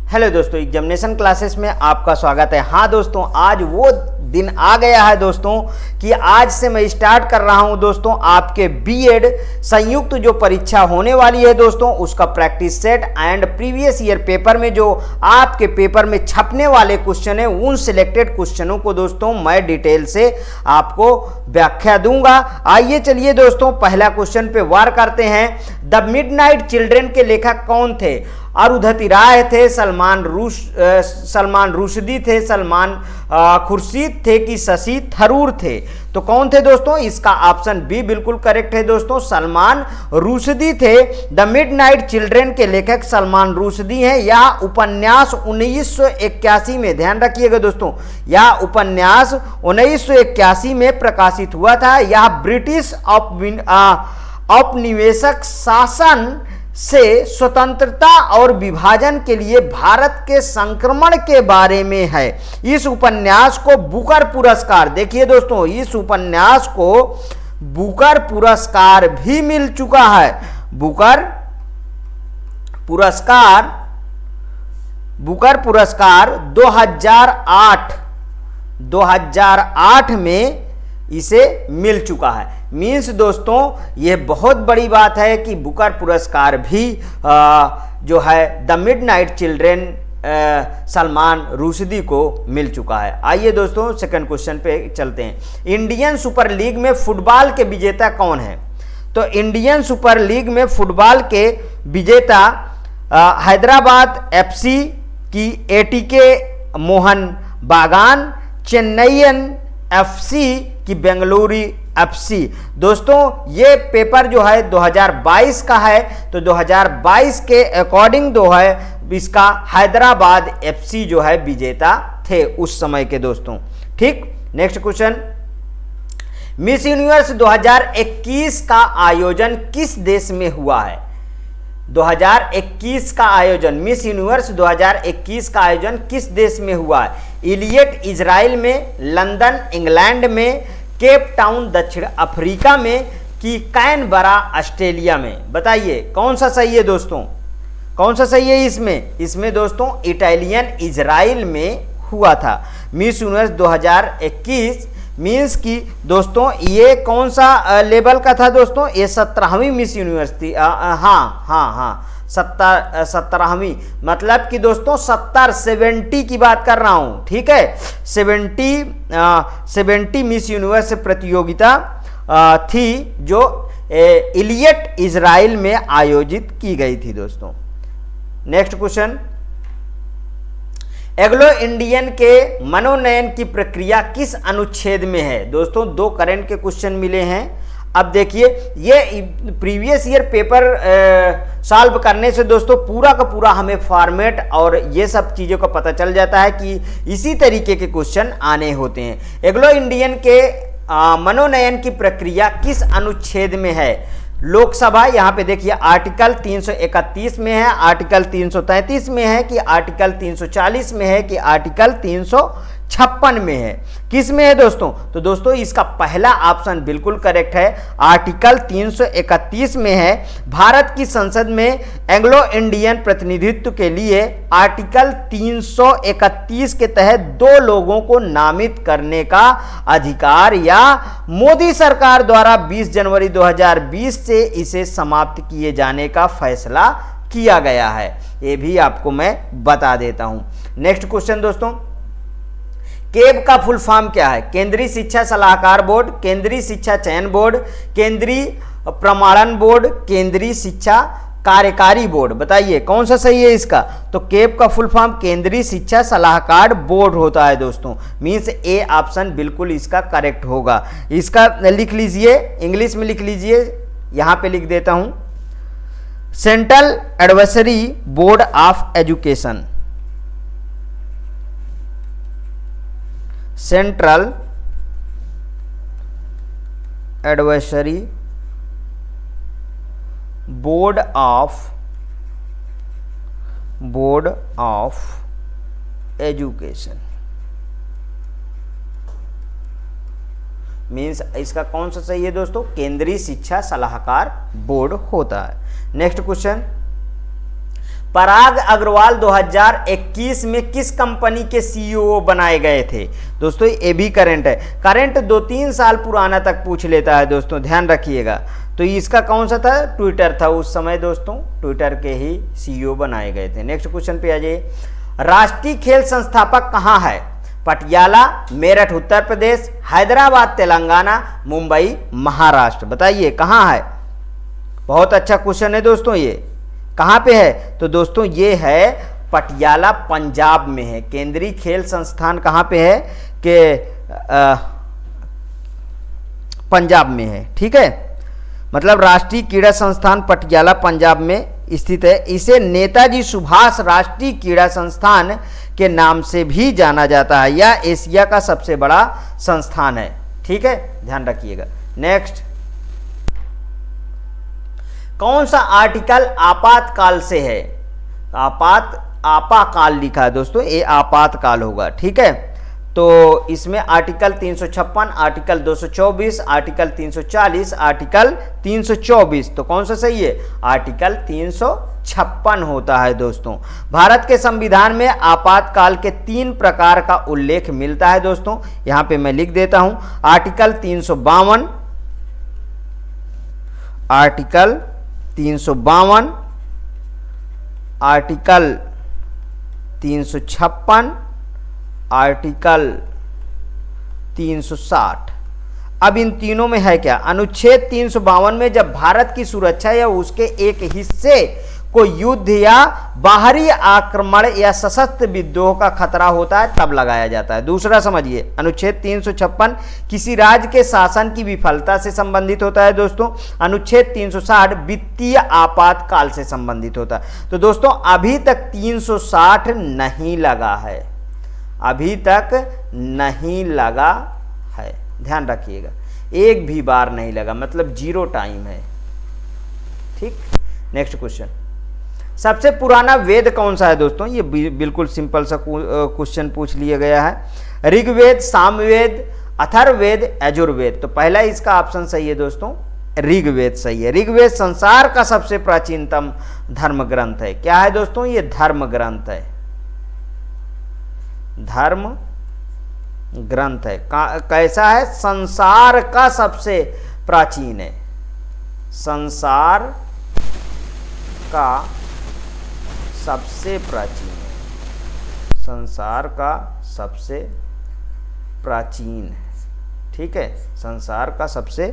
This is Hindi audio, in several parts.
हेलो दोस्तों, एग्जामिनेशन क्लासेस में आपका स्वागत है। हाँ दोस्तों, आज वो दिन आ गया है दोस्तों कि आज से मैं स्टार्ट कर रहा हूं दोस्तों आपके बीएड संयुक्त जो परीक्षा होने वाली है दोस्तों, उसका practice set and previous year paper में जो आपके पेपर में छपने वाले क्वेश्चन है, उन सिलेक्टेड क्वेश्चनों को दोस्तों मैं डिटेल से आपको व्याख्या दूंगा। आइए चलिए दोस्तों, पहला क्वेश्चन पे वार करते हैं। द मिडनाइट चिल्ड्रन के लेखक कौन थे? अरुंधति राय थे, सलमान रुश्दी थे, सलमान खुर्शीद थे कि शशि थरूर थे? तो कौन थे दोस्तों? इसका ऑप्शन बी बिल्कुल करेक्ट है दोस्तों, सलमान रुश्दी थे। द मिडनाइट चिल्ड्रन के लेखक सलमान रुश्दी हैं। यह उपन्यास 1981 में, ध्यान रखिएगा दोस्तों, यह उपन्यास 1981 में प्रकाशित हुआ था। यह ब्रिटिश औपनिवेशिक शासन से स्वतंत्रता और विभाजन के लिए भारत के संक्रमण के बारे में है। इस उपन्यास को बुकर पुरस्कार, देखिए दोस्तों, इस उपन्यास को बुकर पुरस्कार भी मिल चुका है। बुकर पुरस्कार 2008 में इसे मिल चुका है। मीन्स दोस्तों ये बहुत बड़ी बात है कि बुकर पुरस्कार भी जो है the midnight children Salman Rushdie को मिल चुका है। आइए दोस्तों सेकंड क्वेश्चन पे चलते हैं। इंडियन सुपर लीग में फुटबॉल के विजेता कौन है? तो इंडियन सुपर लीग में फुटबॉल के विजेता हैदराबाद एफसी की एटीके मोहन बागान, चेन्नईयन एफसी की बेंगलुरु एफसी। दोस्तों ये पेपर जो है 2022 का है, तो 2022 के अकॉर्डिंग जो है इसका हैदराबाद एफसी जो है विजेता थे उस समय के दोस्तों। ठीक, नेक्स्ट क्वेश्चन। मिस यूनिवर्स 2021 का आयोजन किस देश में हुआ है? 2021 का आयोजन, मिस यूनिवर्स 2021 का आयोजन किस देश में हुआ है? इलियट इजराइल में, लंदन इंग्लैंड में, केप टाउन दक्षिण अफ्रीका में कि कैनबरा ऑस्ट्रेलिया में? बताइए कौन सा सही है दोस्तों, कौन सा सही है इसमें दोस्तों इटालियन इजराइल में हुआ था। मिस यूनिवर्स 2021 मीन्स कि दोस्तों ये कौन सा लेवल का था दोस्तों? ये 17वीं मिस यूनिवर्स थी। हाँ 17वीं, मतलब कि दोस्तों 70 की बात कर रहा हूँ। ठीक है, 70 मिस यूनिवर्स प्रतियोगिता थी जो इलियट इजराइल में आयोजित की गई थी दोस्तों। Next question. एंग्लो इंडियन के मनोनयन की प्रक्रिया किस अनुच्छेद में है? दोस्तों दो करंट के क्वेश्चन मिले हैं। अब देखिए, ये प्रीवियस ईयर पेपर सॉल्व करने से दोस्तों पूरा का पूरा हमें फॉर्मेट और ये सब चीज़ों का पता चल जाता है कि इसी तरीके के क्वेश्चन आने होते हैं। एंग्लो इंडियन के मनोनयन की प्रक्रिया किस अनुच्छेद में है? लोकसभा, यहाँ पे देखिए आर्टिकल 331 में है, आर्टिकल 333 में है कि आर्टिकल 340 में है कि आर्टिकल 356 में है? किस में है दोस्तों? तो दोस्तों इसका पहला ऑप्शन बिल्कुल करेक्ट है, आर्टिकल 331 में है। भारत की संसद में एंग्लो इंडियन प्रतिनिधित्व के लिए आर्टिकल 331 के तहत 2 लोगों को नामित करने का अधिकार या मोदी सरकार द्वारा 20 जनवरी 2020 से इसे समाप्त किए जाने का फैसला किया गया है। ये भी आपको मैं बता देता हूं। नेक्स्ट क्वेश्चन दोस्तों, केब का फुल फॉर्म क्या है? केंद्रीय शिक्षा सलाहकार बोर्ड, केंद्रीय शिक्षा चयन बोर्ड, केंद्रीय प्रमाणन बोर्ड, केंद्रीय शिक्षा कार्यकारी बोर्ड? बताइए कौन सा सही है इसका? तो केब का फुल फॉर्म केंद्रीय शिक्षा सलाहकार बोर्ड होता है दोस्तों। मीन्स ए ऑप्शन बिल्कुल इसका करेक्ट होगा। इसका लिख लीजिए, इंग्लिश में लिख लीजिए, यहां पे लिख देता हूं, central advisory board of education. Central advisory board of education. Means इसका कौन सा सही है दोस्तों? केंद्रीय शिक्षा सलाहकार बोर्ड होता है। नेक्स्ट क्वेश्चन, पराग अग्रवाल 2021 में किस कंपनी के सीईओ बनाए गए थे? दोस्तों ये भी करंट है, करंट 2-3 साल पुराना तक पूछ लेता है दोस्तों, ध्यान रखिएगा। तो इसका कौन सा था? ट्विटर था उस समय दोस्तों, ट्विटर के ही सीईओ बनाए गए थे। नेक्स्ट क्वेश्चन पे आ जाइए। राष्ट्रीय खेल संस्थापक कहाँ है? पटियाला, मेरठ उत्तर प्रदेश, हैदराबाद तेलंगाना, मुंबई महाराष्ट्र। बताइए कहाँ है? बहुत अच्छा क्वेश्चन है दोस्तों, ये कहाँ पे है? तो दोस्तों ये है पटियाला, पंजाब में है। केंद्रीय खेल संस्थान कहाँ पे है? कि पंजाब में है, ठीक है। मतलब राष्ट्रीय क्रीड़ा संस्थान पटियाला पंजाब में स्थित है। इसे नेताजी सुभाष राष्ट्रीय क्रीड़ा संस्थान के नाम से भी जाना जाता है। यह एशिया का सबसे बड़ा संस्थान है, ठीक है, ध्यान रखिएगा। नेक्स्ट, कौन सा आर्टिकल आपातकाल से है? आपाकाल लिखा है दोस्तों, ये आपातकाल होगा, ठीक है। तो इसमें आर्टिकल 356, आर्टिकल 224, आर्टिकल 340, आर्टिकल 324। तो कौन सा सही है? आर्टिकल 356 होता है दोस्तों। भारत के संविधान में आपातकाल के 3 प्रकार का उल्लेख मिलता है दोस्तों, यहां पे मैं लिख देता हूं। Article 352, article 352, article 356, article 360। अब इन तीनों में है क्या? अनुच्छेद 352 में जब भारत की सुरक्षा या उसके एक हिस्से को युद्ध या बाहरी आक्रमण या सशस्त्र विद्रोह का खतरा होता है तब लगाया जाता है। दूसरा समझिए, अनुच्छेद 356 किसी राज्य के शासन की विफलता से संबंधित होता है दोस्तों। अनुच्छेद 360 वित्तीय आपातकाल से संबंधित होता है। तो दोस्तों अभी तक 360 नहीं लगा है, अभी तक नहीं लगा है, ध्यान रखिएगा, एक भी बार नहीं लगा, मतलब 0 टाइम है, ठीक। नेक्स्ट क्वेश्चन, सबसे पुराना वेद कौन सा है दोस्तों? ये बिल्कुल सिंपल सा क्वेश्चन पूछ लिया गया है। ऋग्वेद, सामवेद, अथर्ववेद, यजुर्वेद। तो पहला इसका ऑप्शन सही है दोस्तों, ऋग्वेद सही है। ऋग्वेद संसार का सबसे प्राचीनतम धर्म ग्रंथ है। क्या है दोस्तों? ये धर्म ग्रंथ है, धर्म ग्रंथ है। कैसा है? संसार का सबसे प्राचीन है, संसार का सबसे प्राचीन है, संसार का सबसे प्राचीन है, ठीक है, संसार का सबसे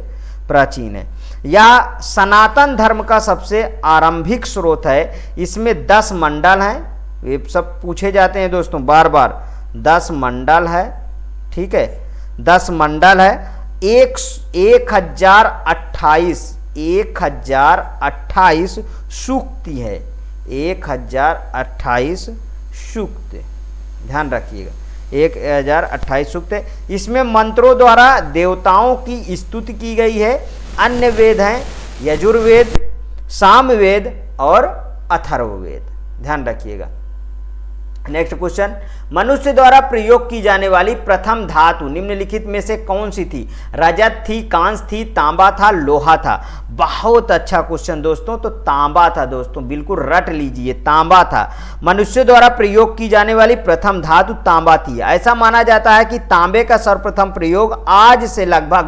प्राचीन है। या सनातन धर्म का सबसे आरंभिक स्रोत है। इसमें 10 मंडल हैं, ये सब पूछे जाते हैं दोस्तों बार बार। 10 मंडल है, ठीक है, 10 मंडल है। 1028 सूक्ति है, 1028 सूक्त, ध्यान रखिएगा, 1028 सूक्त है। इसमें मंत्रों द्वारा देवताओं की स्तुति की गई है। अन्य वेद हैं यजुर्वेद, सामवेद और अथर्ववेद, ध्यान रखिएगा। नेक्स्ट क्वेश्चन, मनुष्य द्वारा प्रयोग की जाने वाली प्रथम धातु निम्नलिखित में से कौन सी थी? रजत थी, कांस्य थी, तांबा था, लोहा था। बहुत अच्छा क्वेश्चन दोस्तों, तो तांबा था दोस्तों, बिल्कुल रट लीजिए, तांबा था। मनुष्य द्वारा प्रयोग की जाने वाली प्रथम धातु तांबा थी। ऐसा माना जाता है कि तांबे का सर्वप्रथम प्रयोग आज से लगभग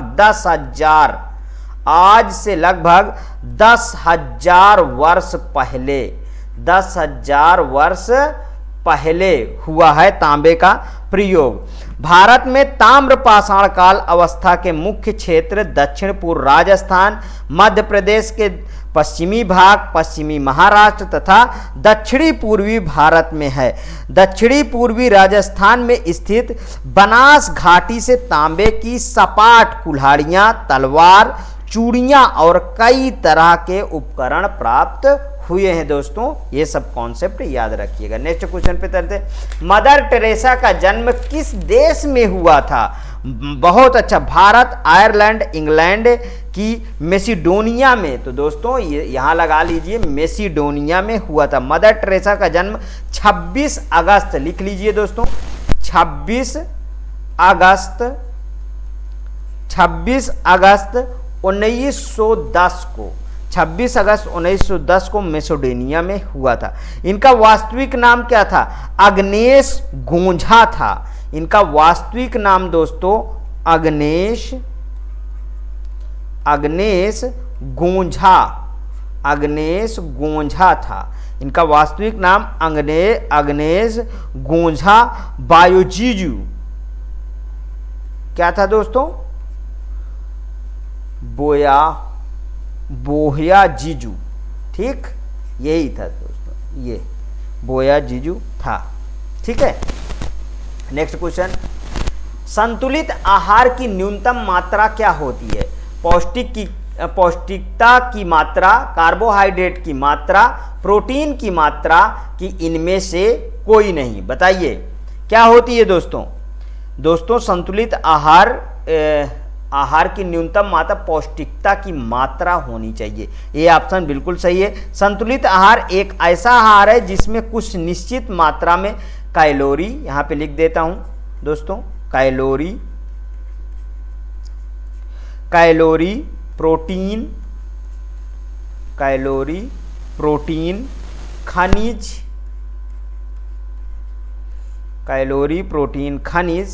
10,000 वर्ष पहले, 10,000 वर्ष पहले हुआ है तांबे का प्रयोग। भारत में ताम्र पाषाण काल अवस्था के मुख्य क्षेत्र दक्षिण पूर्व राजस्थान, मध्य प्रदेश के पश्चिमी भाग, पश्चिमी महाराष्ट्र तथा दक्षिणी पूर्वी भारत में है। दक्षिणी पूर्वी राजस्थान में स्थित बनास घाटी से तांबे की सपाट कुल्हाड़ियां, तलवार, चूड़ियां और कई तरह के उपकरण प्राप्त हुए हैं दोस्तों। ये सब कॉन्सेप्ट याद रखिएगा। नेक्स्ट क्वेश्चन पे चलते। मदर टेरेसा का जन्म किस देश में हुआ था? बहुत अच्छा, भारत, आयरलैंड, इंग्लैंड की मैसिडोनिया में। तो दोस्तों ये यहां लगा लीजिए, मैसिडोनिया में हुआ था। मदर टेरेसा का जन्म 26 अगस्त, लिख लीजिए दोस्तों, 26 अगस्त 1910 को 26 अगस्त 1910 को मैसेडोनिया में हुआ था। इनका वास्तविक नाम क्या था? अग्नेस गोंझा था। इनका वास्तविक नाम दोस्तों अग्नेस गोंझा था। इनका वास्तविक नाम अग्नेस गोंझा बायोजीजू क्या था दोस्तों? बोया जीजू। ठीक, यही था दोस्तों, ये बोया जीजू था। ठीक है, नेक्स्ट क्वेश्चन, संतुलित आहार की न्यूनतम मात्रा क्या होती है? पौष्टिकता की मात्रा, कार्बोहाइड्रेट की मात्रा, प्रोटीन की मात्रा, कि इनमें से कोई नहीं? बताइए क्या होती है दोस्तों? दोस्तों संतुलित आहार की न्यूनतम मात्रा पौष्टिकता की मात्रा होनी चाहिए। ये ऑप्शन बिल्कुल सही है। संतुलित आहार एक ऐसा आहार है जिसमें कुछ निश्चित मात्रा में कैलोरी, यहाँ पे लिख देता हूँ दोस्तों, कैलोरी, प्रोटीन, खनिज,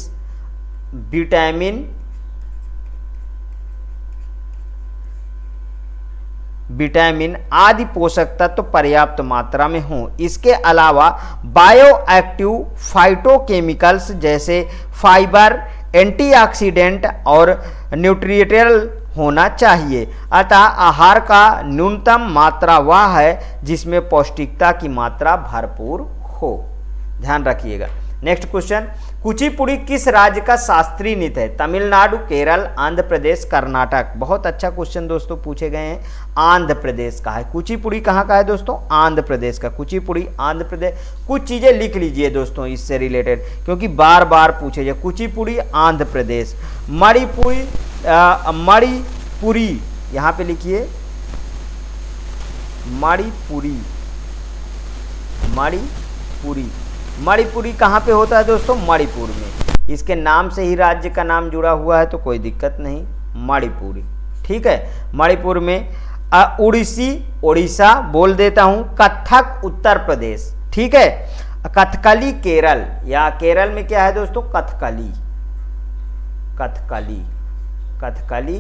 विटामिन आदि पोषक तत्व पर्याप्त मात्रा में हों। इसके अलावा बायोएक्टिव फाइटोकेमिकल्स जैसे फाइबर, एंटीऑक्सीडेंट और न्यूट्रिएंट्स होना चाहिए। अतः आहार का न्यूनतम मात्रा वह है जिसमें पौष्टिकता की मात्रा भरपूर हो। ध्यान रखिएगा। नेक्स्ट क्वेश्चन, कुचिपुड़ी किस राज्य का शास्त्रीय नृत्य है? तमिलनाडु, केरल, आंध्र प्रदेश, कर्नाटक। बहुत अच्छा क्वेश्चन दोस्तों पूछे गए हैं। आंध्र प्रदेश का है। कुचिपुड़ी कहाँ का है दोस्तों? आंध्र प्रदेश का। कुचिपुड़ी आंध्र प्रदेश। कुछ चीज़ें लिख लीजिए दोस्तों इससे रिलेटेड, क्योंकि बार बार पूछे जाए। कुचिपुड़ी आंध्र प्रदेश। मणिपुरी यहाँ पे लिखिए, मणिपुरी कहाँ पे होता है दोस्तों? मणिपुर में। इसके नाम से ही राज्य का नाम जुड़ा हुआ है तो कोई दिक्कत नहीं, मणिपुरी। ठीक है, मणिपुर में। उड़ीसा बोल देता हूँ। कथक उत्तर प्रदेश। ठीक है, कथकली केरल, या केरल में क्या है दोस्तों? कथकली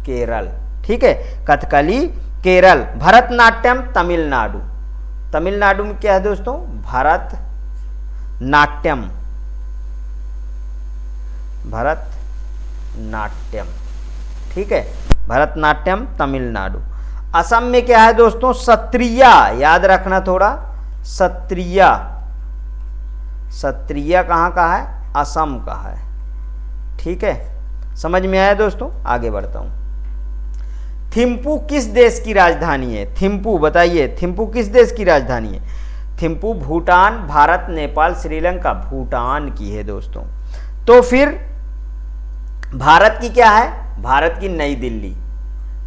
केरल। ठीक है, कथकली केरल। भरतनाट्यम तमिलनाडु में क्या है दोस्तों? भरतनाट्यम। ठीक है, भरतनाट्यम तमिलनाडु। असम में क्या है दोस्तों? सत्रिया। याद रखना थोड़ा, सत्रिया कहाँ का है? असम का है। ठीक है, समझ में आया दोस्तों? आगे बढ़ता हूं। थिम्पू किस देश की राजधानी है? थिम्पू बताइए, थिम्पू किस देश की राजधानी है? थिम्पू भूटान, भारत, नेपाल, श्रीलंका। भूटान की है दोस्तों। तो फिर भारत की क्या है? भारत की नई दिल्ली।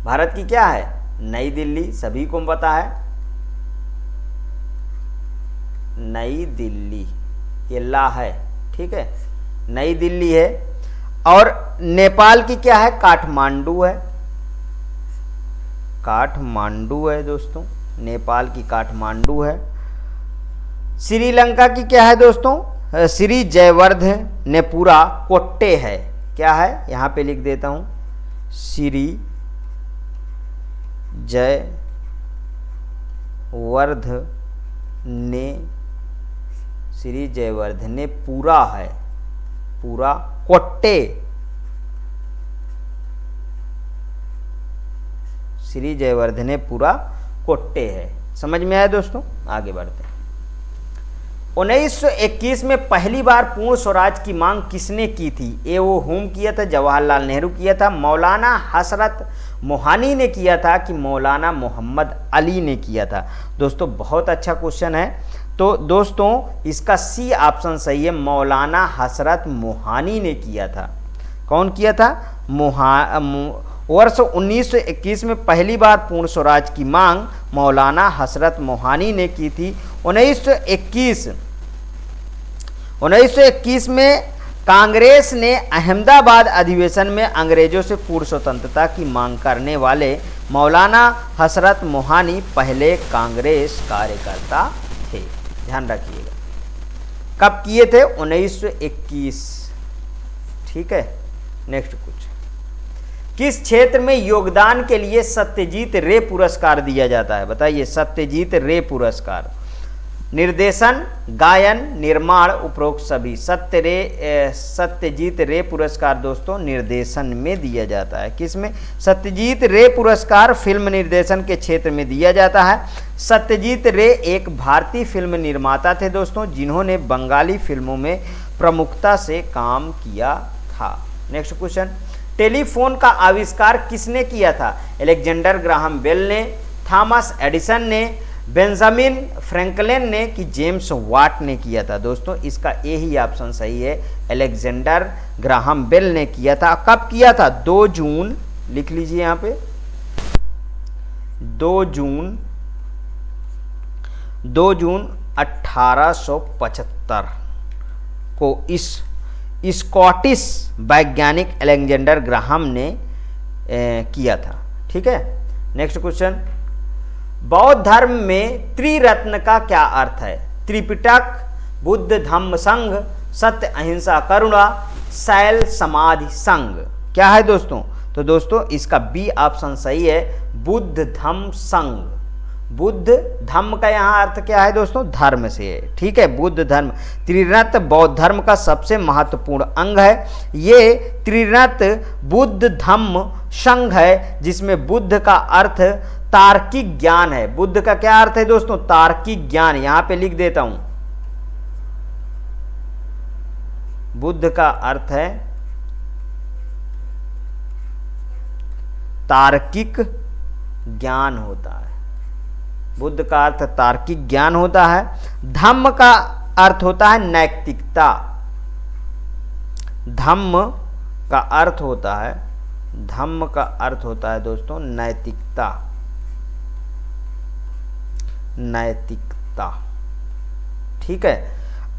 भारत की क्या है? नई दिल्ली। सभी को पता है, नई दिल्ली ये ला है। ठीक है, नई दिल्ली है। और नेपाल की क्या है? काठमांडू है। काठमांडू है दोस्तों, नेपाल की काठमांडू है। श्रीलंका की क्या है दोस्तों? श्री जयवर्धनेपुरा कोट्टे है। क्या है? यहाँ पे लिख देता हूँ, श्री जयवर्धनेपुरा है, पूरा कोट्टे। श्री जयवर्धनेपुरा कोट्टे है। समझ में आया दोस्तों? आगे बढ़ते हैं। 1921 में पहली बार पूर्ण स्वराज की मांग किसने की थी? ए वो हुम किया था, जवाहरलाल नेहरू किया था, मौलाना हसरत मोहानी ने किया था, कि मौलाना मोहम्मद अली ने किया था? दोस्तों बहुत अच्छा क्वेश्चन है। तो दोस्तों इसका सी ऑप्शन सही है, मौलाना हसरत मोहानी ने किया था। कौन किया था? वर्ष 1921 में पहली बार पूर्ण स्वराज की मांग मौलाना हसरत मोहानी ने की थी। 1921 में कांग्रेस ने अहमदाबाद अधिवेशन में अंग्रेजों से पूर्ण स्वतंत्रता की मांग करने वाले मौलाना हसरत मोहानी पहले कांग्रेस कार्यकर्ता थे। ध्यान रखिएगा, कब किए थे? 1921। ठीक है, नेक्स्ट कुछ, किस क्षेत्र में योगदान के लिए सत्यजीत रे पुरस्कार दिया जाता है? बताइए, सत्यजीत रे पुरस्कार। निर्देशन, गायन, निर्माण, उपरोक्त सभी। सत्यजीत रे पुरस्कार दोस्तों निर्देशन में दिया जाता है। किसमें? सत्यजीत रे पुरस्कार फिल्म निर्देशन के क्षेत्र में दिया जाता है। सत्यजीत रे एक भारतीय फिल्म निर्माता थे दोस्तों, जिन्होंने बंगाली फिल्मों में प्रमुखता से काम किया था। नेक्स्ट क्वेश्चन, टेलीफोन का आविष्कार किसने किया था? अलेक्जेंडर ग्राहम बेल ने, थॉमस एडिसन ने, बेंजामिन फ्रैंकलिन ने कि जेम्स वाट ने किया था? दोस्तों इसका ए ही ऑप्शन सही है, अलेक्जेंडर ग्राहम बेल ने किया था। कब किया था? 2 जून, लिख लीजिए यहां पे, 2 जून 1875 को इस स्कॉटिश वैज्ञानिक अलेक्जेंडर ग्राहम ने किया था। ठीक है, नेक्स्ट क्वेश्चन, बौद्ध धर्म में त्रिरत्न का क्या अर्थ है? त्रिपिटक, बुद्ध धम्म संघ, सत्य अहिंसा करुणा, शैल समाधि संघ। क्या है दोस्तों? तो दोस्तों इसका बी ऑप्शन सही है, बुद्ध धम्म संघ। बुद्ध धम्म का यहाँ अर्थ क्या है दोस्तों? धर्म से है। ठीक है, बुद्ध धर्म। त्रिरत्न बौद्ध धर्म का सबसे महत्वपूर्ण अंग है। ये त्रिरत्न बुद्ध धम्म संघ है, जिसमें बुद्ध का अर्थ तार्किक ज्ञान है। बुद्ध का क्या अर्थ है दोस्तों? तार्किक ज्ञान। यहां पे लिख देता हूं, बुद्ध का अर्थ है तार्किक ज्ञान होता है। बुद्ध का अर्थ तार्किक ज्ञान होता है। धम्म का अर्थ होता है नैतिकता। धम्म का अर्थ होता है, धम्म का अर्थ होता है दोस्तों नैतिकता। नैतिकता, ठीक है।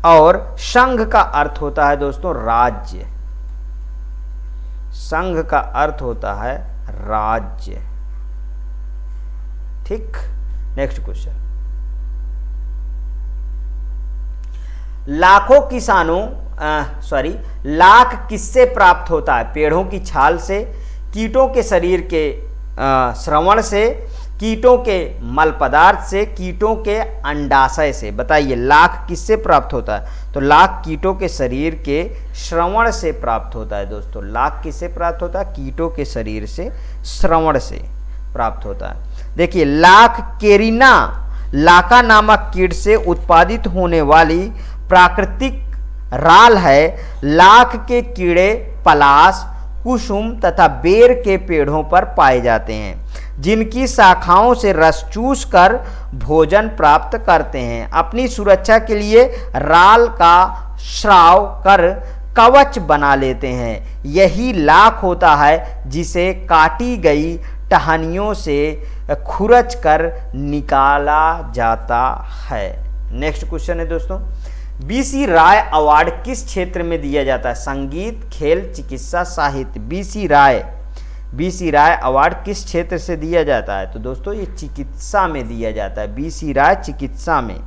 और संघ का अर्थ होता है दोस्तों राज्य। संघ का अर्थ होता है राज्य। ठीक, नेक्स्ट क्वेश्चन, लाखों किसानों लाख किससे प्राप्त होता है? पेड़ों की छाल से, कीटों के शरीर के श्रवण से, कीटों के मल पदार्थ से, कीटों के अंडाशय से। बताइए लाख किससे प्राप्त होता है? तो लाख कीटों के शरीर के श्रवण से प्राप्त होता है दोस्तों। लाख किससे प्राप्त होता है? कीटों के शरीर से श्रवण से प्राप्त होता है। देखिए लाख केरिना लाका नामक कीट से उत्पादित होने वाली प्राकृतिक राल है। लाख के कीड़े पलाश, कुसुम तथा बेर के पेड़ों पर पाए जाते हैं, जिनकी शाखाओं से रस चूस कर भोजन प्राप्त करते हैं। अपनी सुरक्षा के लिए राल का श्राव कर कवच बना लेते हैं। यही लाख होता है जिसे काटी गई टहनियों से खुरच कर निकाला जाता है। नेक्स्ट क्वेश्चन है दोस्तों, बीसी राय अवार्ड किस क्षेत्र में दिया जाता है? संगीत, खेल, चिकित्सा, साहित्य। बीसी राय अवार्ड किस क्षेत्र से दिया जाता है? तो दोस्तों ये चिकित्सा में दिया जाता है। बीसी राय चिकित्सा में।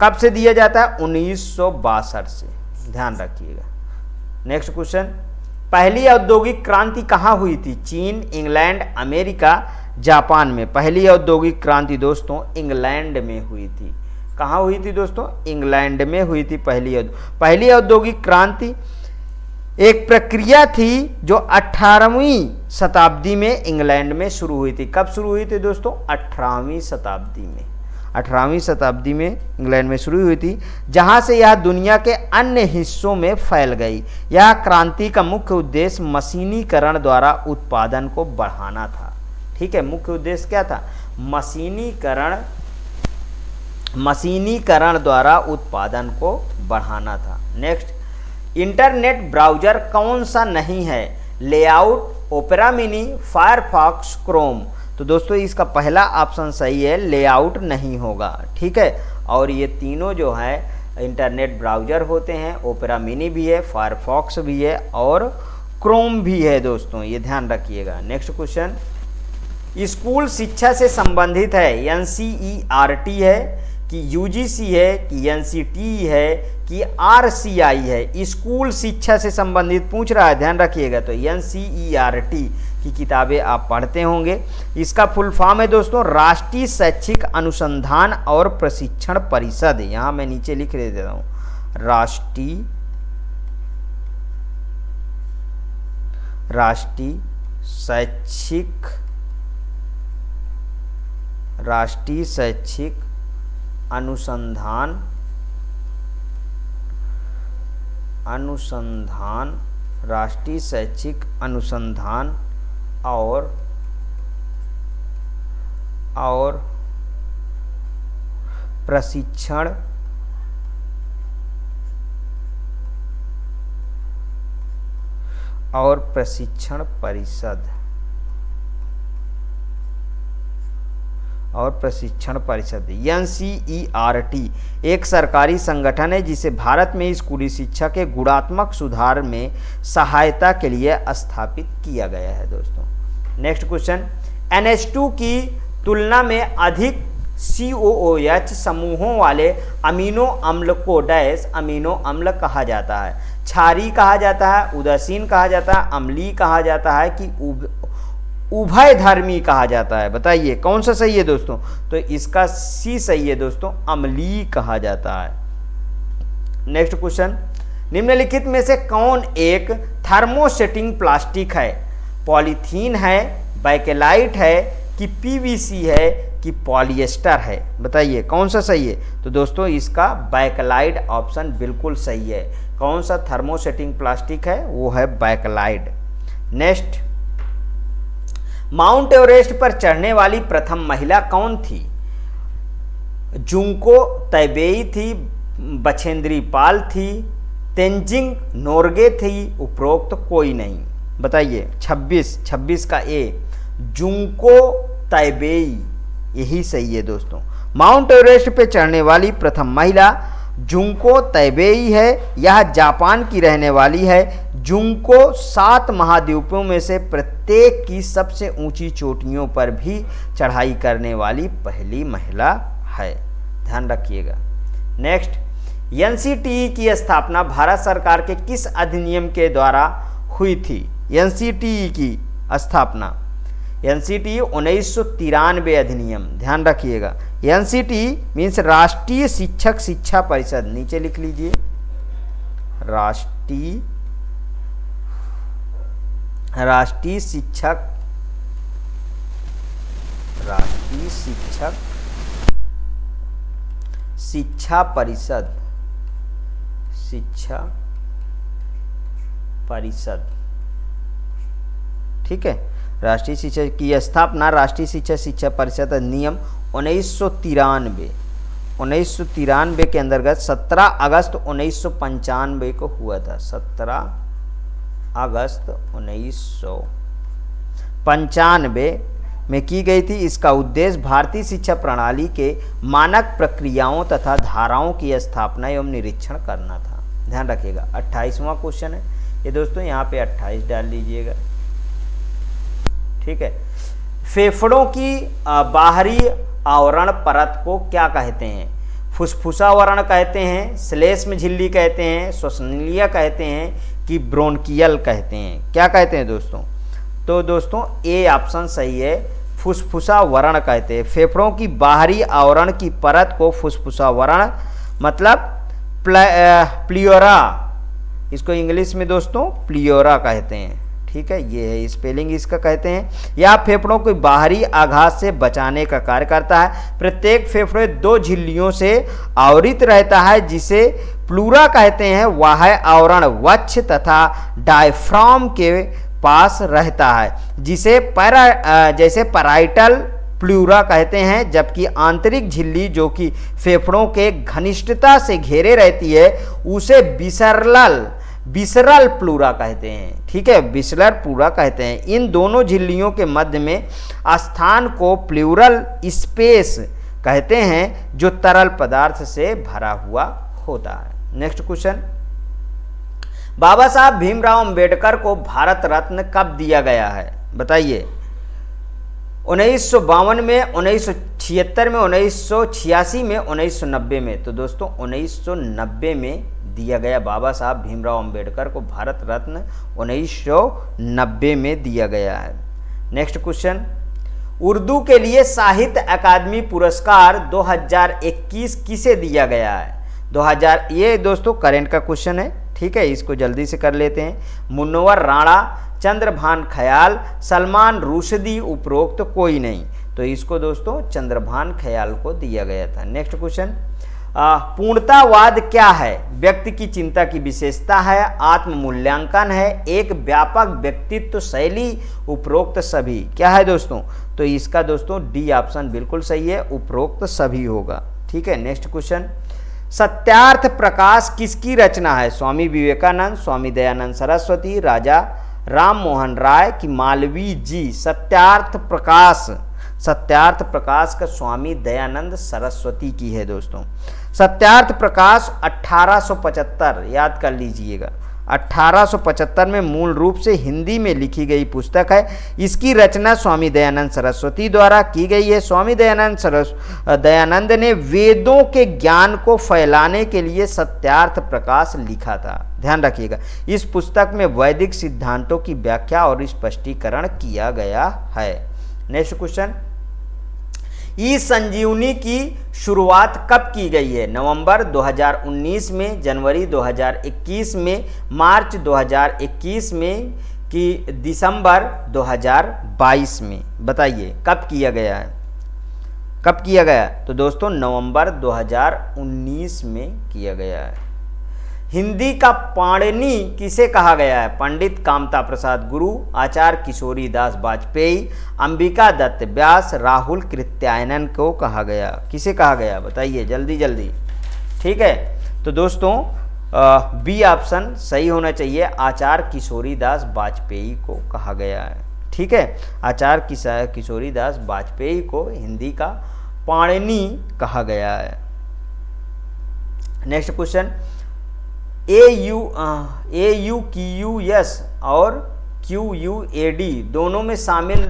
कब से दिया जाता है? 1962 से। ध्यान रखिएगा। नेक्स्ट क्वेश्चन, पहली औद्योगिक क्रांति कहाँ हुई थी? चीन, इंग्लैंड, अमेरिका, जापान में। पहली औद्योगिक क्रांति दोस्तों इंग्लैंड में हुई थी। कहाँ हुई थी दोस्तों? इंग्लैंड में हुई थी पहली औद्योगिक क्रांति। एक प्रक्रिया थी जो 18वीं शताब्दी में इंग्लैंड में शुरू हुई थी। कब शुरू हुई थी दोस्तों? 18वीं शताब्दी में। 18वीं शताब्दी में इंग्लैंड में शुरू हुई थी, जहां से यह दुनिया के अन्य हिस्सों में फैल गई। यह क्रांति का मुख्य उद्देश्य मशीनीकरण द्वारा उत्पादन को बढ़ाना था। ठीक है, मुख्य उद्देश्य क्या था? मशीनीकरण द्वारा उत्पादन को बढ़ाना था। नेक्स्ट, इंटरनेट ब्राउजर कौन सा नहीं है? Layout, opera mini, Firefox, Chrome. तो दोस्तों इसका पहला ऑप्शन सही है, लेआउट नहीं होगा। ठीक है, और ये तीनों जो है इंटरनेट ब्राउज़र होते हैं, ओपेरा मिनी भी है, फायरफॉक्स भी है और क्रोम भी है दोस्तों, ये ध्यान रखिएगा। नेक्स्ट क्वेश्चन, स्कूल शिक्षा से संबंधित है, एनसीईआरटी है कि यूजीसी है कि एनसीटी है कि आरसीआई है। स्कूल शिक्षा से संबंधित पूछ रहा है, ध्यान रखिएगा। तो एनसीईआरटी की किताबें आप पढ़ते होंगे। इसका फुल फॉर्म है दोस्तों राष्ट्रीय शैक्षिक अनुसंधान और प्रशिक्षण परिषद। यहाँ मैं नीचे लिख देता हूँ, राष्ट्रीय शैक्षिक अनुसंधान राष्ट्रीय शैक्षिक अनुसंधान और प्रशिक्षण परिषद एनसीईआरटी एक सरकारी संगठन है जिसे भारत में स्कूली शिक्षा के गुणात्मक सुधार में सहायता के लिए स्थापित किया गया है दोस्तों। नेक्स्ट क्वेश्चन, NH2 की तुलना में अधिक COOH समूहों वाले अमीनो अम्ल को डैश अमीनो अम्ल कहा जाता है। क्षारीय कहा जाता है, उदासीन कहा जाता है, अम्लीय कहा जाता है कि उभयधर्मी कहा जाता है। बताइए कौन सा सही है दोस्तों? तो इसका सी सही है दोस्तों, अम्लीय कहा जाता है। नेक्स्ट क्वेश्चन, निम्नलिखित में से कौन एक थर्मोसेटिंग प्लास्टिक है? पॉलीथीन है, बैकेलाइट है कि पीवीसी है कि पॉलिएस्टर है? बताइए कौन सा सही है? तो दोस्तों इसका बैकेलाइट ऑप्शन बिल्कुल सही है। कौन सा थर्मोसेटिंग प्लास्टिक है? वो है बैकेलाइट। नेक्स्ट, माउंट एवरेस्ट पर चढ़ने वाली प्रथम महिला कौन थी? जुंको तैबेई थी, बछेंद्री पाल थी, तेंजिंग नोर्गे थी, उपरोक्त कोई नहीं। बताइए 26 का ए, जुंको तैबेई, यही सही है दोस्तों। माउंट एवरेस्ट पे चढ़ने वाली प्रथम महिला जुंको तैबेई है। यह जापान की रहने वाली है। जुंको 7 महाद्वीपों में से प्रत्येक की सबसे ऊंची चोटियों पर भी चढ़ाई करने वाली पहली महिला है, ध्यान रखिएगा। नेक्स्ट, एनसीटीई की स्थापना भारत सरकार के किस अधिनियम के द्वारा हुई थी? एनसीटीई की स्थापना, एनसीटीई 1993 अधिनियम, ध्यान रखिएगा। एनसीटीई मीन्स राष्ट्रीय शिक्षक शिक्षा परिषद, नीचे लिख लीजिए, राष्ट्रीय शिक्षक शिक्षा परिषद, ठीक है। राष्ट्रीय शिक्षा की स्थापना राष्ट्रीय शिक्षा परिषद अधिनियम 1993 के अंतर्गत 17 अगस्त 1995 को हुआ था। 17 अगस्त 1995 में की गई थी। इसका उद्देश्य भारतीय शिक्षा प्रणाली के मानक प्रक्रियाओं तथा धाराओं की स्थापना एवं निरीक्षण करना था। ध्यान रखिएगा। 28वां क्वेश्चन है ये दोस्तों, यहाँ पे 28 डाल लीजिएगा, ठीक है। फेफड़ों की बाहरी आवरण परत को क्या कहते हैं? फुसफुसावरण कहते हैं, श्लेष्म झिल्ली कहते हैं, श्वसनीय कहते हैं कि ब्रोंकियल कहते हैं? क्या कहते हैं दोस्तों? तो दोस्तों ए ऑप्शन सही है, फुसफुसावरण कहते हैं। फेफड़ों की बाहरी आवरण की परत को फुसफुसावरण मतलब प्लियोरा, इसको इंग्लिश में दोस्तों प्लियोरा कहते हैं, ठीक है। ये है स्पेलिंग इसका कहते हैं। यह फेफड़ों को बाहरी आघात से बचाने का कार्य करता है। प्रत्येक फेफड़े 2 झिल्लियों से आवृत रहता है जिसे प्लूरा कहते हैं। वह आवरण वक्ष तथा डायफ्राम के पास रहता है जिसे जैसे पैराइटल प्लूरा कहते हैं, जबकि आंतरिक झिल्ली जो कि फेफड़ों के घनिष्ठता से घेरे रहती है उसे विसरल प्लूरा कहते हैं, ठीक है, विसरल प्लूरा कहते हैं। इन दोनों झिल्लियों के मध्य में स्थान को प्लूरल स्पेस कहते हैं जो तरल पदार्थ से भरा हुआ होता है। नेक्स्ट क्वेश्चन, बाबा साहब भीमराव अंबेडकर को भारत रत्न कब दिया गया है? बताइए। 1952 में, 1976 में, 1986 में, 1990 में। तो दोस्तों 1990 में दिया गया, बाबा साहब भीमराव अंबेडकर को भारत रत्न 1990 में दिया गया है। नेक्स्ट क्वेश्चन, उर्दू के लिए साहित्य अकादमी पुरस्कार 2021 किसे दिया गया है? 2000, ये दोस्तों करंट का क्वेश्चन है, ठीक है, इसको जल्दी से कर लेते हैं। मुनव्वर राणा, चंद्रभान ख्याल, सलमान रुश्दी, उपरोक्त कोई नहीं। तो इसको दोस्तों चंद्रभान ख्याल को दिया गया था। नेक्स्ट क्वेश्चन, पूर्णतावाद क्या है? व्यक्ति की चिंता की विशेषता है, आत्म मूल्यांकन है, एक व्यापक व्यक्तित्व शैली, उपरोक्त सभी। क्या है दोस्तों? तो इसका दोस्तों डी ऑप्शन बिल्कुल सही है, उपरोक्त सभी होगा। ठीक है। नेक्स्ट क्वेश्चन, सत्यार्थ प्रकाश किसकी रचना है? स्वामी विवेकानंद, स्वामी दयानंद सरस्वती, राजा राम मोहन राय की मालवीय जी? सत्यार्थ प्रकाश का स्वामी दयानंद सरस्वती की है दोस्तों। सत्यार्थ प्रकाश 1875, याद कर लीजिएगा, 1875 में मूल रूप से हिंदी में लिखी गई पुस्तक है। इसकी रचना स्वामी दयानंद सरस्वती द्वारा की गई है। स्वामी दयानंद ने वेदों के ज्ञान को फैलाने के लिए सत्यार्थ प्रकाश लिखा था। ध्यान रखिएगा, इस पुस्तक में वैदिक सिद्धांतों की व्याख्या और स्पष्टीकरण किया गया है। नेक्स्ट क्वेश्चन, ई संजीवनी की शुरुआत कब की गई है? नवंबर 2019 में, जनवरी 2021 में, मार्च 2021 में कि दिसंबर 2022 में? बताइए कब किया गया है? कब किया गया? तो दोस्तों नवंबर 2019 में किया गया है। हिंदी का पाणिनि किसे कहा गया है? पंडित कामता प्रसाद गुरु, आचार्य किशोरी दास वाजपेयी, अंबिका दत्त व्यास, राहुल कृत्यायनन को कहा गया। किसे कहा गया? बताइए जल्दी जल्दी। ठीक है, तो दोस्तों बी ऑप्शन सही होना चाहिए, आचार्य किशोरी दास वाजपेयी को कहा गया है। ठीक है, आचार्य किशोरी दास वाजपेयी को हिंदी का पाणिनि कहा गया है। नेक्स्ट क्वेश्चन, AUKUS और QUAD दोनों में शामिल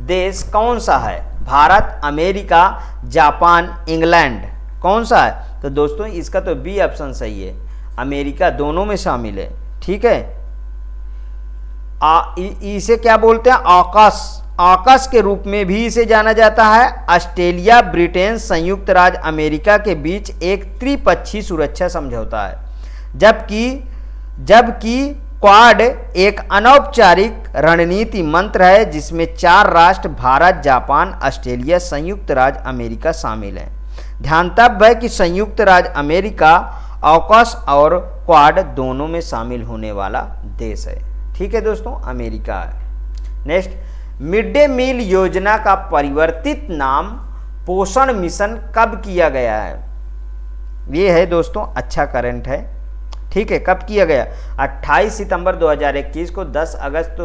देश कौन सा है? Bharat, America, Japan, England? कौन सा है? तो दोस्तों इसका तो बी ऑप्शन सही है, अमेरिका दोनों में शामिल है। ठीक है, इसे क्या बोलते हैं? आकस के रूप में भी इसे जाना जाता है। ऑस्ट्रेलिया, ब्रिटेन, संयुक्त राज्य अमेरिका के बीच एक त्रिपक्षीय सुरक्षा समझौता है, जबकि क्वाड एक अनौपचारिक रणनीति मंत्र है जिसमें 4 राष्ट्र भारत, जापान, ऑस्ट्रेलिया, संयुक्त राज्य अमेरिका शामिल हैं। ध्यानतव्य है कि संयुक्त राज्य अमेरिका ऑकस और क्वाड दोनों में शामिल होने वाला देश है। ठीक है दोस्तों, अमेरिका है। नेक्स्ट, मिड डे मील योजना का परिवर्तित नाम पोषण मिशन कब किया गया है? ये है दोस्तों अच्छा करंट है। ठीक है, कब किया गया? 28 सितंबर 2021 को, 10 अगस्त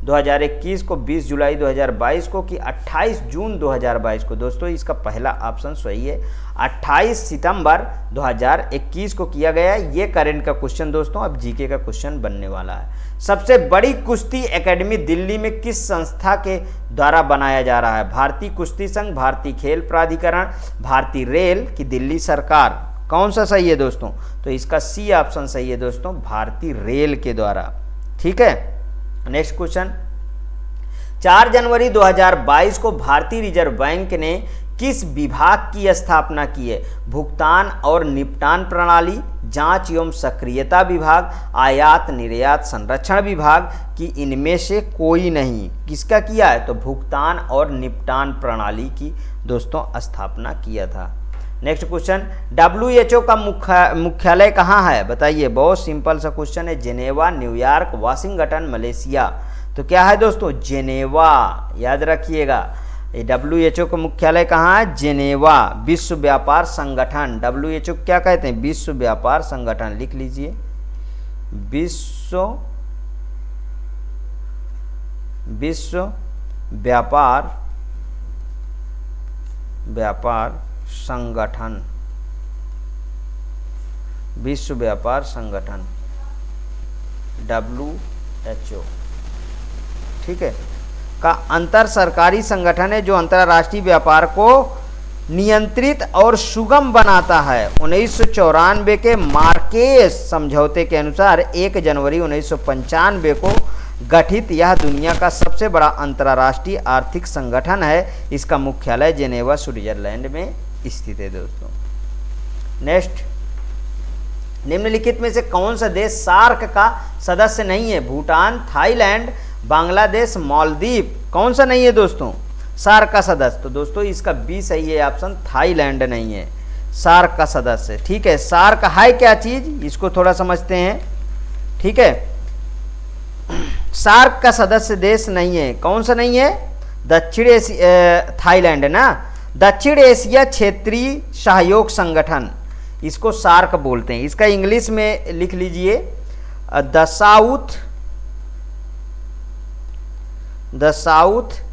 2021 को, 20 जुलाई 2022 को कि 28 जून 2022 को? दोस्तों इसका पहला ऑप्शन सही है, 28 सितंबर 2021 को किया गया। ये करंट का क्वेश्चन दोस्तों अब जीके का क्वेश्चन बनने वाला है। सबसे बड़ी कुश्ती एकेडमी दिल्ली में किस संस्था के द्वारा बनाया जा रहा है? भारतीय कुश्ती संघ, भारतीय खेल प्राधिकरण, भारतीय रेल की दिल्ली सरकार? कौन सा सही है दोस्तों? तो इसका सी ऑप्शन सही है दोस्तों, भारतीय रेल के द्वारा। ठीक है। नेक्स्ट क्वेश्चन, 4 जनवरी 2022 को भारतीय रिजर्व बैंक ने किस विभाग की स्थापना की है? भुगतान और निपटान प्रणाली, जांच एवं सक्रियता विभाग, आयात निर्यात संरक्षण विभाग की इनमें से कोई नहीं? किसका किया है? तो भुगतान और निपटान प्रणाली की दोस्तों स्थापना किया था। नेक्स्ट क्वेश्चन, WHO का मुख्यालय कहाँ है? बताइए, बहुत सिंपल सा क्वेश्चन है, जेनेवा, न्यूयॉर्क, वाशिंगटन, मलेशिया? तो क्या है दोस्तों? जेनेवा। याद रखिएगा, WHO का मुख्यालय कहाँ है? जेनेवा। विश्व व्यापार संगठन, WHO क्या कहते हैं? विश्व व्यापार संगठन। लिख लीजिए, विश्व व्यापार संगठन। विश्व व्यापार संगठन WHO, ठीक है, का अंतर सरकारी संगठन है जो अंतर्राष्ट्रीय व्यापार को नियंत्रित और सुगम बनाता है। 1994 के मार्केस समझौते के अनुसार 1 जनवरी 1995 को गठित यह दुनिया का सबसे बड़ा अंतर्राष्ट्रीय आर्थिक संगठन है। इसका मुख्यालय जेनेवा स्विट्जरलैंड में स्थित है। दोस्तों नेक्स्ट, निम्नलिखित में से कौन सा देश सार्क का सदस्य नहीं है? भूटान, थाईलैंड, बांग्लादेश, मालदीव। कौन सा नहीं है दोस्तों सार्क का सदस्य? तो दोस्तों इसका बी सही है ऑप्शन, थाईलैंड नहीं है सार्क का सदस्य। ठीक है, सार्क है क्या चीज, इसको थोड़ा समझते हैं। ठीक है, सार्क का सदस्य देश नहीं है। कौन सा नहीं है? दक्षिण एशिया, थाईलैंड है ना, दक्षिण एशिया क्षेत्रीय सहयोग संगठन, इसको सार्क बोलते हैं। इसका इंग्लिश में लिख लीजिए, the south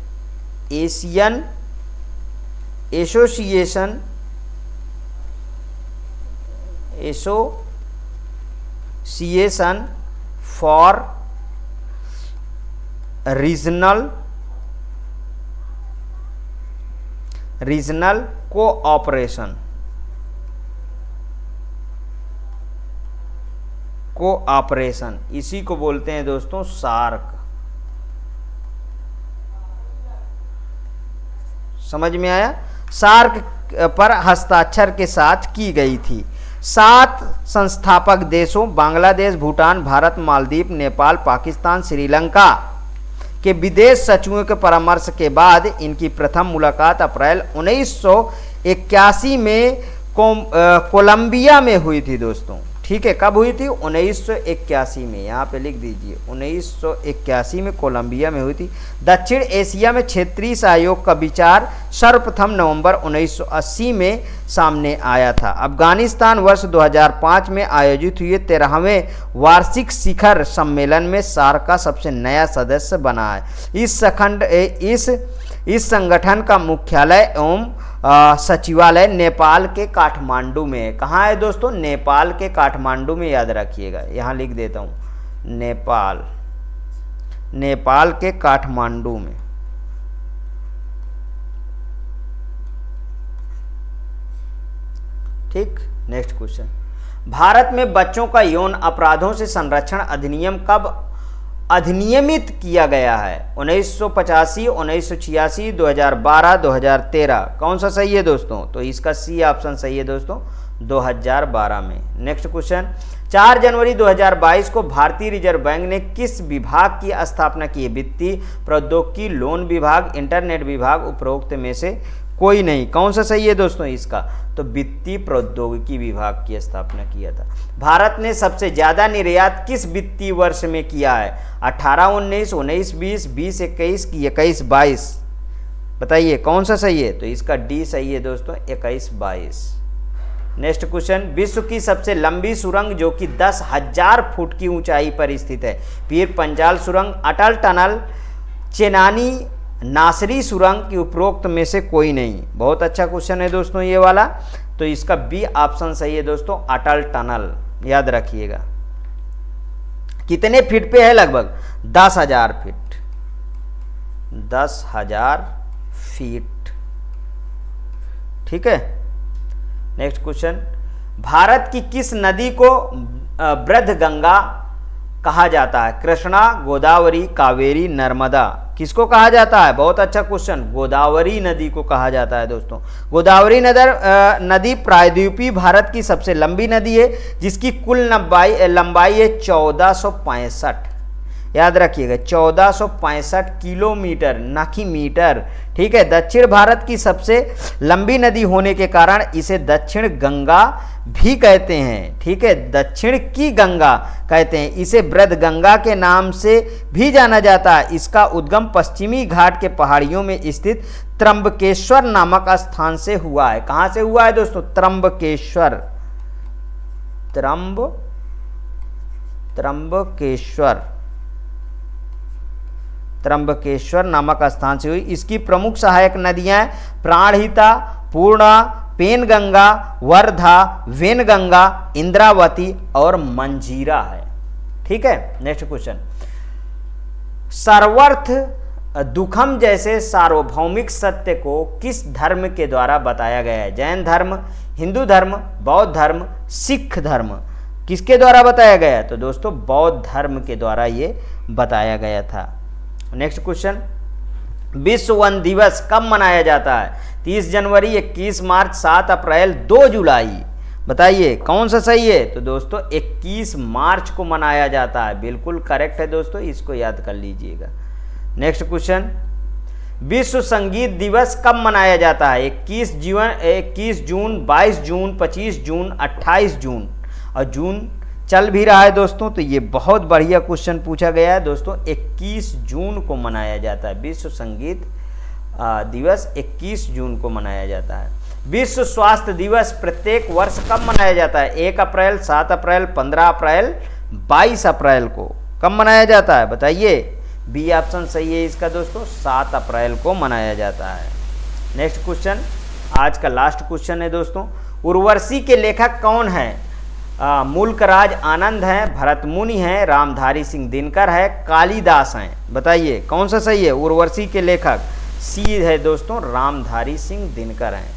Asian association for regional cooperation, इसी को बोलते हैं दोस्तों सार्क। समझ में आया? सार्क पर हस्ताक्षर के साथ की गई थी। 7 संस्थापक देशों बांग्लादेश, भूटान, भारत, मालदीव, नेपाल, पाकिस्तान, श्रीलंका के विदेश सचिवों के परामर्श के बाद इनकी प्रथम मुलाकात अप्रैल 1981 में कोलंबिया में हुई थी दोस्तों। ठीक है, कब हुई थी? 1981 में, यहाँ पे लिख दीजिए 1981 में कोलंबिया में हुई थी। दक्षिण एशिया में क्षेत्रीय सहयोग का विचार सर्वप्रथम नवंबर 1980 में सामने आया था। अफगानिस्तान वर्ष 2005 में आयोजित हुए 13वें वार्षिक शिखर सम्मेलन में सार्क का सबसे नया सदस्य बना है। इस संगठन का मुख्यालय एवं सचिवालय नेपाल के काठमांडू में है। कहाँ है दोस्तों? नेपाल के काठमांडू में, याद रखिएगा, यहाँ लिख देता हूँ, नेपाल के काठमांडू में। ठीक, नेक्स्ट क्वेश्चन, भारत में बच्चों का यौन अपराधों से संरक्षण अधिनियम कब अधिनियमित किया गया है? 1985, 1986, 2012, 2013। कौन सा सही है दोस्तों? तो इसका सी ऑप्शन सही है दोस्तों, 2012 में। नेक्स्ट क्वेश्चन, 4 जनवरी 2022 को भारतीय रिजर्व बैंक ने किस विभाग की स्थापना की है? वित्तीय प्रौद्योगिकी, लोन विभाग, इंटरनेट विभाग, उपरोक्त में से कोई नहीं। कौन सा सही है दोस्तों इसका? तो वित्तीय प्रौद्योगिकी विभाग की स्थापना किया था। भारत ने सबसे ज्यादा निर्यात किस वित्तीय वर्ष में किया है? 18-19, 19-20, 20-21 की 21-22। बताइए कौन सा सही है? तो इसका डी सही है दोस्तों, 21-22। नेक्स्ट क्वेश्चन, विश्व की सबसे लंबी सुरंग जो कि 10,000 फुट की ऊंचाई पर स्थित है? पीर पंजाल सुरंग, अटल टनल, चेनानी नासरी सुरंग की उपरोक्त में से कोई नहीं। बहुत अच्छा क्वेश्चन है दोस्तों ये वाला, तो इसका बी ऑप्शन सही है दोस्तों, अटल टनल, याद रखिएगा। कितने फीट पे है? लगभग 10,000 फीट, 10,000 फीट। ठीक है, नेक्स्ट क्वेश्चन, भारत की किस नदी को वृद्ध गंगा कहा जाता है? कृष्णा, गोदावरी, कावेरी, नर्मदा। किसको कहा जाता है? बहुत अच्छा क्वेश्चन, गोदावरी नदी को कहा जाता है दोस्तों। गोदावरी नदी प्रायद्वीपीय भारत की सबसे लंबी नदी है जिसकी कुल लंबाई है 1465। याद रखिएगा 1465 किलोमीटर, ना कि मीटर। ठीक है, दक्षिण भारत की सबसे लंबी नदी होने के कारण इसे दक्षिण गंगा भी कहते हैं। ठीक है, दक्षिण की गंगा कहते हैं। इसे वृद्ध गंगा के नाम से भी जाना जाता है। इसका उद्गम पश्चिमी घाट के पहाड़ियों में स्थित त्र्यंबकेश्वर नामक स्थान से हुआ है। कहां से हुआ है दोस्तों? त्र्यंबकेश्वर, त्र्यंबकेश्वर नामक स्थान से हुई। इसकी प्रमुख सहायक नदियां प्राणहिता, पूर्णा, पेनगंगा, वर्धा, वेनगंगा, इंद्रावती और मंजीरा है। ठीक है, नेक्स्ट क्वेश्चन, सर्वर्थ दुखम जैसे सार्वभौमिक सत्य को किस धर्म के द्वारा बताया गया है? जैन धर्म, हिंदू धर्म, बौद्ध धर्म, सिख धर्म, किसके द्वारा बताया गया? तो दोस्तों बौद्ध धर्म के द्वारा ये बताया गया था। नेक्स्ट क्वेश्चन, विश्व वन दिवस कब मनाया जाता है? 30 जनवरी, 21 मार्च, 7 अप्रैल, 2 जुलाई। बताइए कौन सा सही है? तो दोस्तों 21 मार्च को मनाया जाता है, बिल्कुल करेक्ट है दोस्तों, इसको याद कर लीजिएगा। नेक्स्ट क्वेश्चन, विश्व संगीत दिवस कब मनाया जाता है? 21 जून, 22 जून, 25 जून, 28 जून, और जून चल भी रहा है दोस्तों, तो ये बहुत बढ़िया क्वेश्चन पूछा गया है दोस्तों। 21 जून को मनाया जाता है विश्व संगीत दिवस, 21 जून को मनाया जाता है। विश्व स्वास्थ्य दिवस प्रत्येक वर्ष कब मनाया जाता है? 1 अप्रैल, 7 अप्रैल, 15 अप्रैल, 22 अप्रैल को कब मनाया जाता है? बताइए। बी ऑप्शन सही है इसका दोस्तों, 7 अप्रैल को मनाया जाता है। नेक्स्ट क्वेश्चन, आज का लास्ट क्वेश्चन है दोस्तों, उर्वशी के लेखक कौन है? मुल्कराज आनंद हैं, भरत मुनि हैं, रामधारी सिंह दिनकर है, कालिदास हैं। बताइए कौन सा सही है? उर्वशी के लेखक सी है दोस्तों, रामधारी सिंह दिनकर हैं।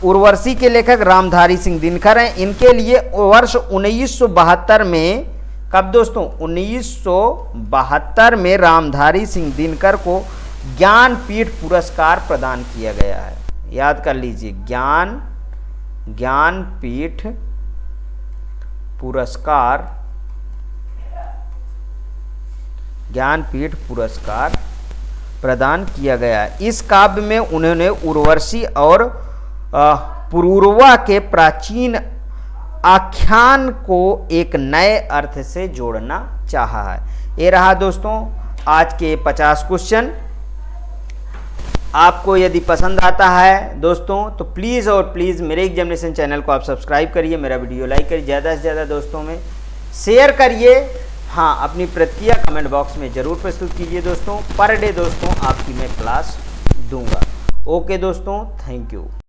उर्वशी के लेखक रामधारी सिंह दिनकर हैं। इनके लिए वर्ष 1972 में, कब दोस्तों? 1972 में रामधारी सिंह दिनकर को ज्ञानपीठ पुरस्कार प्रदान किया गया है। याद कर लीजिए, ज्ञानपीठ पुरस्कार प्रदान किया गया है। इस काव्य में उन्होंने उर्वशी और पुरूरवा के प्राचीन आख्यान को एक नए अर्थ से जोड़ना चाहा है। ये रहा दोस्तों आज के 50 क्वेश्चन। आपको यदि पसंद आता है दोस्तों तो प्लीज़ और प्लीज़ मेरे एग्जामिनेशन चैनल को आप सब्सक्राइब करिए, मेरा वीडियो लाइक करिए, ज़्यादा से ज़्यादा दोस्तों में शेयर करिए। हाँ, अपनी प्रतिक्रिया कमेंट बॉक्स में ज़रूर प्रस्तुत कीजिए दोस्तों। पर डे दोस्तों आपकी मैं क्लास दूंगा। ओके दोस्तों, थैंक यू।